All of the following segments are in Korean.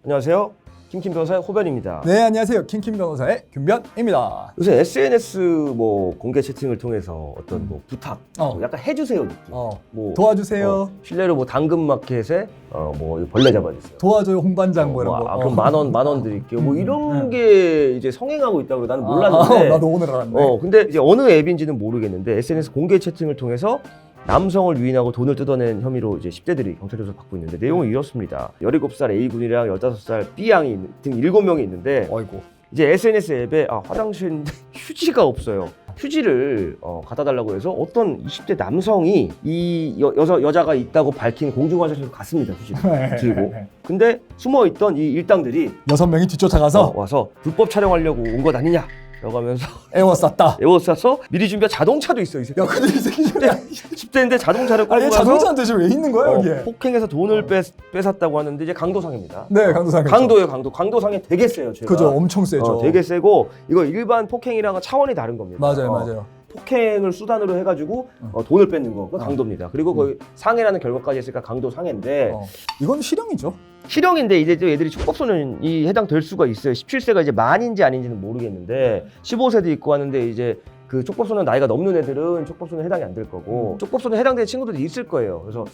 안녕하세요. 킴킴 변호사의 호변입니다. 네, 안녕하세요. 킴킴 변호사의 김변입니다. 요새 SNS 뭐 공개 채팅을 통해서 어떤 뭐 부탁, 뭐 약간 해주세요 느낌. 뭐 도와주세요. 실례로 뭐 당근마켓에 뭐 벌레 잡아주세요. 도와줘요 홍반장 뭐 이런 거. 그럼 만 원 드릴게요. 뭐 이런 게 이제 성행하고 있다고 나는 몰랐는데. 나도 오늘 알았네. 근데 이제 어느 앱인지는 모르겠는데 SNS 공개 채팅을 통해서 남성을 유인하고 돈을 뜯어낸 혐의로 이제 10대들이 경찰 조사 받고 있는데 내용은 이렇습니다. 17살 A군이랑 15살 B양이 등 7명이 있는데 아이고. 이제 SNS 앱에 화장실인데 휴지가 없어요. 휴지를 갖다 달라고 해서 어떤 20대 남성이 이 여자가 있다고 밝힌 공중화장실로 갔습니다. 휴지를 들고. 근데 숨어있던 이 일당들이 6명이 뒤쫓아가서 와서 불법 촬영하려고 온 것 아니냐 라고 하면서 에워쌌다. 에워싸서 미리 준비한 자동차도 있어. 이 새끼. 야, 근데 이 새끼 10대인데 자동차를 끌고 가서 자동차한테 지금 왜 있는 거야 여기에? 폭행해서 돈을 뺏었다고 하는데 이제 강도상입니다. 네, 강도상. 강도예요, 강도상이 되게 세요. 제가. 그죠, 엄청 세죠. 되게 세고 이거 일반 폭행이랑은 차원이 다른 겁니다. 맞아요. 폭행을 수단으로 해가지고 돈을 뺏는 거, 그건 강도입니다. 그리고 거의 상해라는 결과까지 했으니까 강도 상해인데 이건 실형이죠. 실형인데 이제 또 애들이 촉법소년이 해당될 수가 있어요. 17세가 이제 만인지 아닌지는 모르겠는데 15세도 있고 하는데 이제 그 촉법소년 나이가 넘는 애들은 촉법소년 해당이 안 될 거고 촉법소년 해당되는 친구들이 있을 거예요. 그래서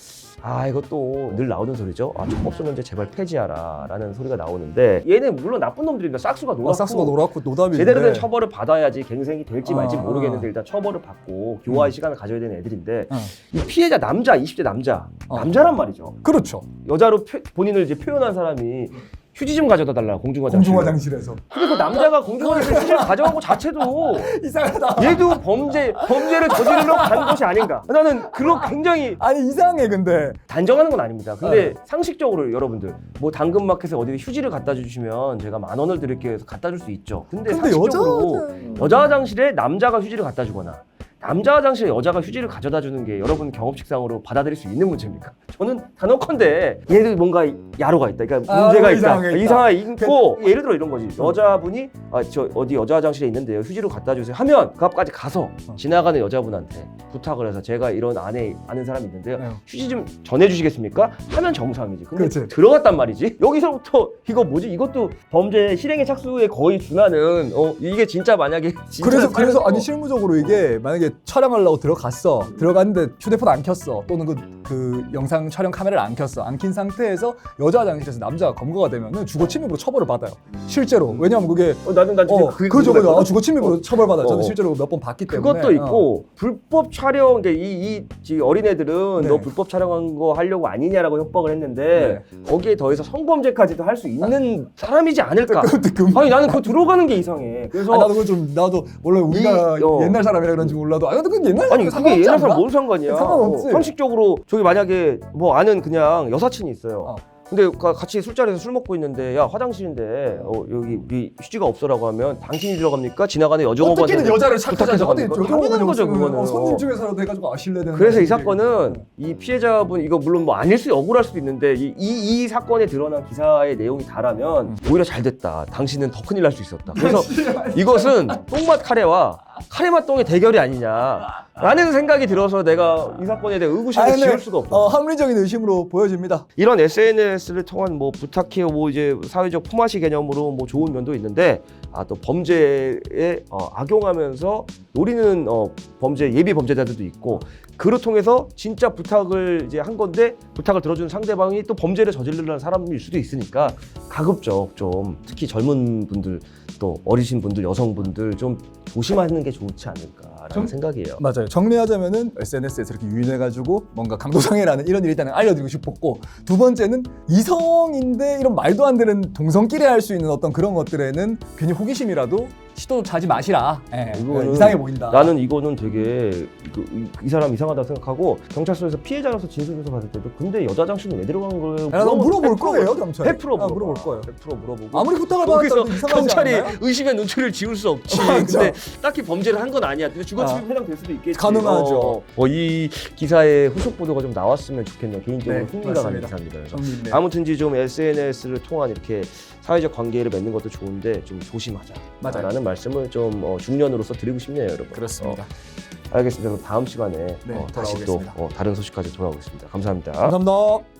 이것도 늘 나오는 소리죠. 촉법소년제 제발 폐지하라 라는 소리가 나오는데 얘는 물론 나쁜 놈들입니다. 싹수가 노랗고 노답인데 제대로 된 처벌을 받아야지 갱생이 될지 말지 모르겠는데 일단 처벌을 받고 교화의 시간을 가져야 되는 애들인데 이 피해자 남자 20대 남자란 말이죠. 그렇죠. 여자로 본인을 이제 표현한 사람이 휴지 좀 가져다 달라 공중화장실에서. 근데 그 남자가 공중화장실 휴지를 가져간 것 자체도 이상하다. 얘도 범죄를 저지르러 간 것이 아닌가. 나는 굉장히 이상해 근데. 단정하는 건 아닙니다. 근데 상식적으로 여러분들 뭐 당근마켓에 어디 휴지를 갖다 주시면 제가 10,000원을 드릴게요 해서 갖다 줄 수 있죠. 근데 상식적으로 여자 화장실에 남자가 휴지를 갖다 주거나 남자 화장실에 여자가 휴지를 가져다 주는 게 여러분 경험칙상으로 받아들일 수 있는 문제입니까? 저는 단언컨대 얘도 뭔가 야로가 있다. 그러니까 문제가 있다. 이상하게 있고 예를 들어 이런 거지. 여자분이 저 어디 여자 화장실에 있는데요. 휴지로 갖다 주세요 하면 그 앞까지 가서 지나가는 여자분한테 부탁을 해서 제가 이런 아는 사람이 있는데요. 휴지 좀 전해주시겠습니까? 하면 정상이지. 근데 들어갔단 말이지. 여기서부터 이것도 범죄 실행의 착수에 거의 준하는 이게 진짜 만약에 그래서 아니 실무적으로 이게 만약에 촬영하려고 들어갔는데 휴대폰 안 켰어 또는 그 영상 촬영 카메라를 안 켰어 안 킨 상태에서 여자 화장실에서 남자가 검거가 되면은 주거침입으로 처벌을 받아요 실제로. 왜냐면 그게 그죠 주거침입으로 처벌받아요. 저는 실제로 몇 번 봤기 때문에. 그것도 있고 불법 촬영 이 어린애들은 너 불법 촬영한 거 하려고 아니냐라고 협박을 했는데 거기에 더해서 성범죄까지도 할 수 있는 사람이지 않을까. 아니 나는 그거 들어가는 게 이상해. 그래서 나도 원래 우리가 옛날 사람이라 그런지 몰라도 근데 그게 옛날 사람 그게 옛날 사람 뭔 상관이야. 상관없지. 상식적으로 저기 만약에 뭐 아는 그냥 여사친이 있어요. 근데 같이 술자리에서 술 먹고 있는데 야 화장실인데 여기 휴지가 없어라고 하면 당신이 들어갑니까? 지나가는 여종업원한테 어떻게든 여자를 부탁해서 갑니까? 당연한 거죠 그거는. 손님 중에서라도 해가지고 아실래야 되는. 그래서 이 사건은 이 피해자분 이거 물론 뭐 아닐 수 억울할 수도 있는데 이 사건에 드러난 기사의 내용이 다라면 오히려 잘 됐다. 당신은 더 큰일 날 수 있었다. 그래서 이것은 똥맛 카레와 카레맛 똥의 대결이 아니냐라는 생각이 들어서 내가 이 사건에 대해 의구심을 지울 수가 없어. 합리적인 의심으로 보여집니다. 이런 SNS를 통한 뭐 부탁해요 뭐 이제 사회적 품앗이 개념으로 뭐 좋은 면도 있는데 또 범죄에 악용하면서 노리는 범죄 예비 범죄자들도 있고 그를 통해서 진짜 부탁을 이제 한 건데 부탁을 들어주는 상대방이 또 범죄를 저지르려는 사람일 수도 있으니까 가급적 좀 특히 젊은 분들 또 어리신 분들 여성분들 좀 조심하는 게 좋지 않을까라는 생각이에요. 맞아요. 정리하자면은 SNS에서 이렇게 유인해가지고 뭔가 강도상해라는 이런 일이 일단은 알려드리고 싶었고 두 번째는 이성인데 이런 말도 안 되는 동성끼리 할 수 있는 어떤 그런 것들에는 괜히 호기심이라도 시도조차 하지 마시라. 이상해 보인다. 나는 이거는 되게 이 사람 이상하다고 생각하고 경찰서에서 피해자로서 진술조사 받을 때도 근데 여자 화장실은 왜 들어간 거예요? 나도 물어볼 거예요 경찰. 100% 물어볼 거예요. 100% 물어보고 아무리 부탁을 받았다고 이상하지 경찰이 않나요? 의심의 눈초리를 지울 수 없지. 근데 딱히 범죄를 한 건 아니야. 근데 주거침입 해당될 수도 있겠지. 가능하죠. 이 기사의 후속 보도가 좀 나왔으면 좋겠네요. 개인적으로 흥미가 가는 기사입니다. 아무튼지 좀 SNS를 통한 이렇게 사회적 관계를 맺는 것도 좋은데 좀 조심하자라는 말씀을 좀 중년으로서 드리고 싶네요, 여러분. 그렇습니다. 알겠습니다. 그럼 다음 시간에 다시 또 다른 소식까지 돌아오겠습니다. 감사합니다. 감사합니다.